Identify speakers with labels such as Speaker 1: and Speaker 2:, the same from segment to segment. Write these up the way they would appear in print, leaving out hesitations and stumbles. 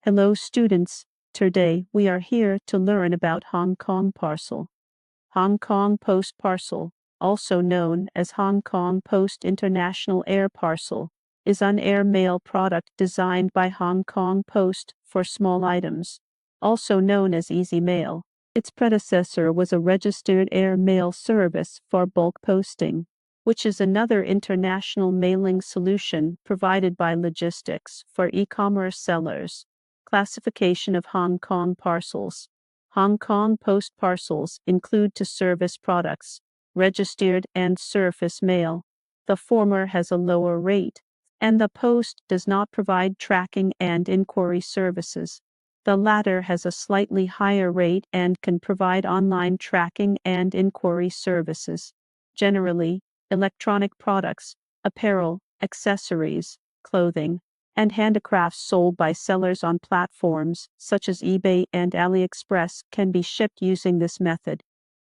Speaker 1: Hello students, today we are here to learn about Hong Kong Parcel. Hong Kong Post Parcel, also known as Hong Kong Post International Air Parcel, is an air mail product designed by Hong Kong Post for small items, also known as Easy Mail. Its predecessor was a registered air mail service for bulk posting, which is another international mailing solution provided by logistics for e-commerce sellers. Classification of Hong Kong parcels. Hong Kong Post parcels include to-service products, registered and surface mail. The former has a lower rate, and the Post does not provide tracking and inquiry services. The latter has a slightly higher rate and can provide online tracking and inquiry services. Generally, electronic products, apparel, accessories, clothing, and handicrafts sold by sellers on platforms such as eBay and AliExpress can be shipped using this method.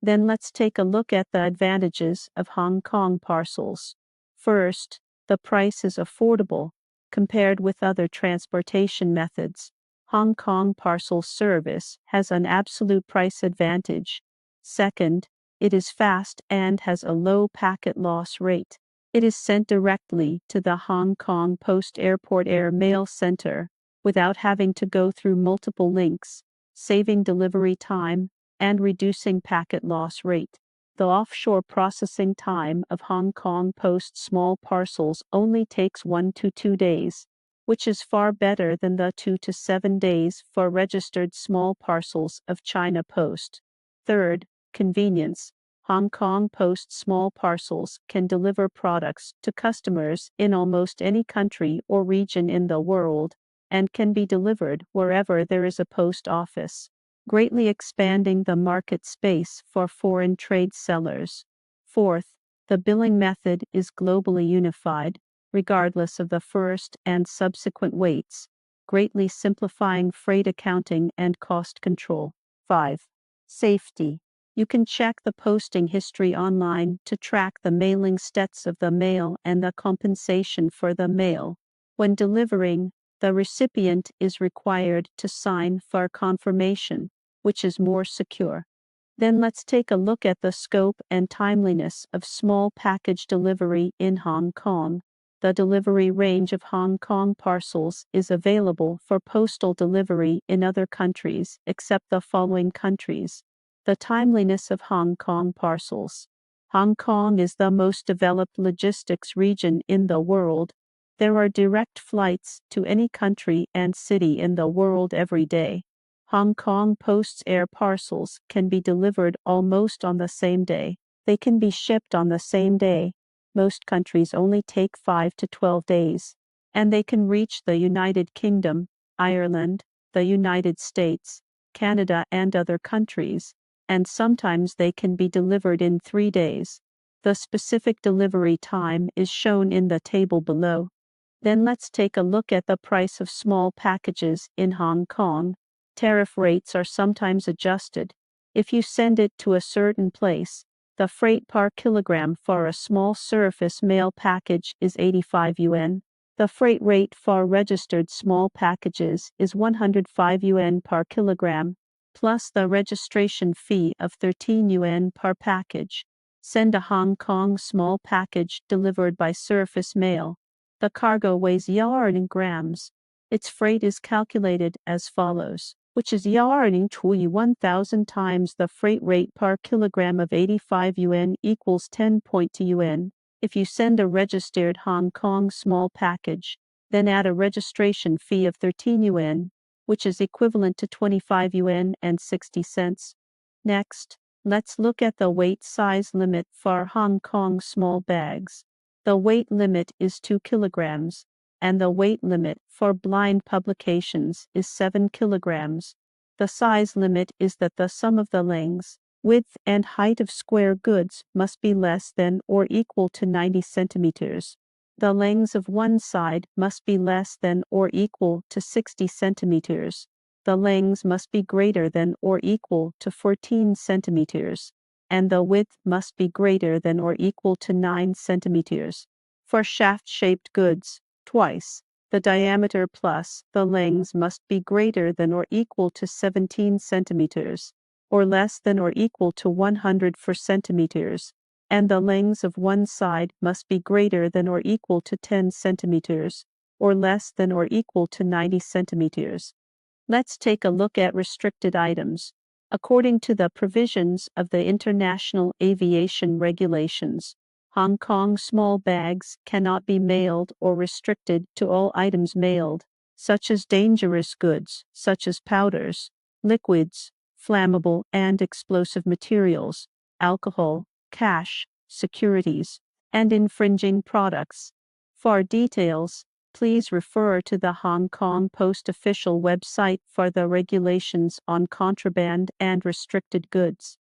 Speaker 1: Then let's take a look at the advantages of Hong Kong parcels. First, the price is affordable compared with other transportation methods. Hong Kong parcel service has an absolute price advantage. Second, it is fast and has a low packet loss rate. It is sent directly to the Hong Kong Post Airport Air Mail Center without having to go through multiple links, saving delivery time and reducing packet loss rate. The offshore processing time of Hong Kong Post small parcels only takes 1 to 2 days, which is far better than the 2 to 7 days for registered small parcels of China Post. Third, convenience. Hong Kong Post small parcels can deliver products to customers in almost any country or region in the world, and can be delivered wherever there is a post office, greatly expanding the market space for foreign trade sellers. Fourth, the billing method is globally unified, regardless of the first and subsequent weights, greatly simplifying freight accounting and cost control. 5. Safety. You can check the posting history online to track the mailing stats of the mail and the compensation for the mail. When delivering, the recipient is required to sign for confirmation, which is more secure. Then let's take a look at the scope and timeliness of small package delivery in Hong Kong. The delivery range of Hong Kong parcels is available for postal delivery in other countries except the following countries. The timeliness of Hong Kong parcels. Hong Kong is the most developed logistics region in the world. There are direct flights to any country and city in the world every day. Hong Kong Post's air parcels can be delivered almost on the same day. They can be shipped on the same day. Most countries only take 5 to 12 days, and they can reach the United Kingdom, Ireland, the United States, Canada, and other countries, and sometimes they can be delivered in 3 days. The specific delivery time is shown in the table below. Then let's take a look at the price of small packages in Hong Kong. Tariff rates are sometimes adjusted. If you send it to a certain place, the freight per kilogram for a small surface mail package is 85 yuan. The freight rate for registered small packages is 105 yuan per kilogram, plus the registration fee of 13 yuan per package. Send a Hong Kong small package delivered by surface mail. The cargo weighs yard in grams. Its freight is calculated as follows, which is yard除以 1,000 times the freight rate per kilogram of 85 yuan equals 10.2 yuan. If you send a registered Hong Kong small package, then add a registration fee of 13 yuan, which is equivalent to 25 yuan and 60 cents. Next, let's look at the weight size limit for Hong Kong small bags. The weight limit is 2 kilograms, and the weight limit for blind publications is 7 kilograms. The size limit is that the sum of the lengths, width, and height of square goods must be less than or equal to 90 centimeters. The lengths of one side must be less than or equal to 60 centimeters. The lengths must be greater than or equal to 14 centimeters, and the width must be greater than or equal to 9 centimeters. For shaft-shaped goods, twice. The diameter plus the lengths must be greater than or equal to 17 centimeters, or less than or equal to 104 centimeters, and the lengths of one side must be greater than or equal to 10 centimeters, or less than or equal to 90 centimeters. Let's take a look at restricted items. According to the provisions of the International Aviation Regulations, Hong Kong small bags cannot be mailed or restricted to all items mailed, such as dangerous goods, such as powders, liquids, flammable and explosive materials, alcohol, cash, securities, and infringing products. For details, please refer to the Hong Kong Post official website for the regulations on contraband and restricted goods.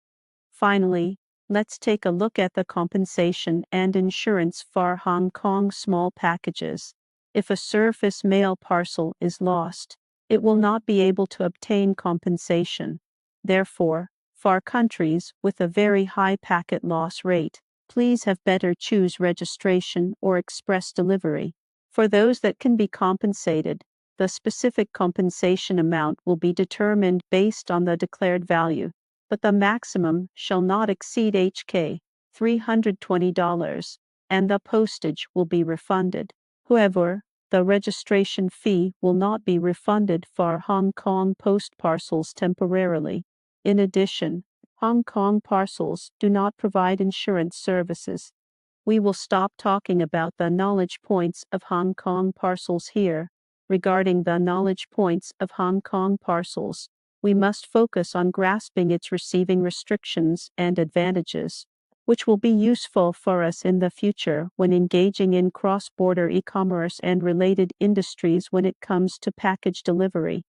Speaker 1: Finally, let's take a look at the compensation and insurance for Hong Kong small packages. If a surface mail parcel is lost, it will not be able to obtain compensation. Therefore, for countries with a very high packet loss rate, please have better choose registration or express delivery. For those that can be compensated, the specific compensation amount will be determined based on the declared value, but the maximum shall not exceed HK $320, and the postage will be refunded. However, the registration fee will not be refunded for Hong Kong Post parcels temporarily. In addition, Hong Kong parcels do not provide insurance services. We will stop talking about the knowledge points of Hong Kong parcels here. Regarding the knowledge points of Hong Kong parcels, we must focus on grasping its receiving restrictions and advantages, which will be useful for us in the future when engaging in cross-border e-commerce and related industries when it comes to package delivery.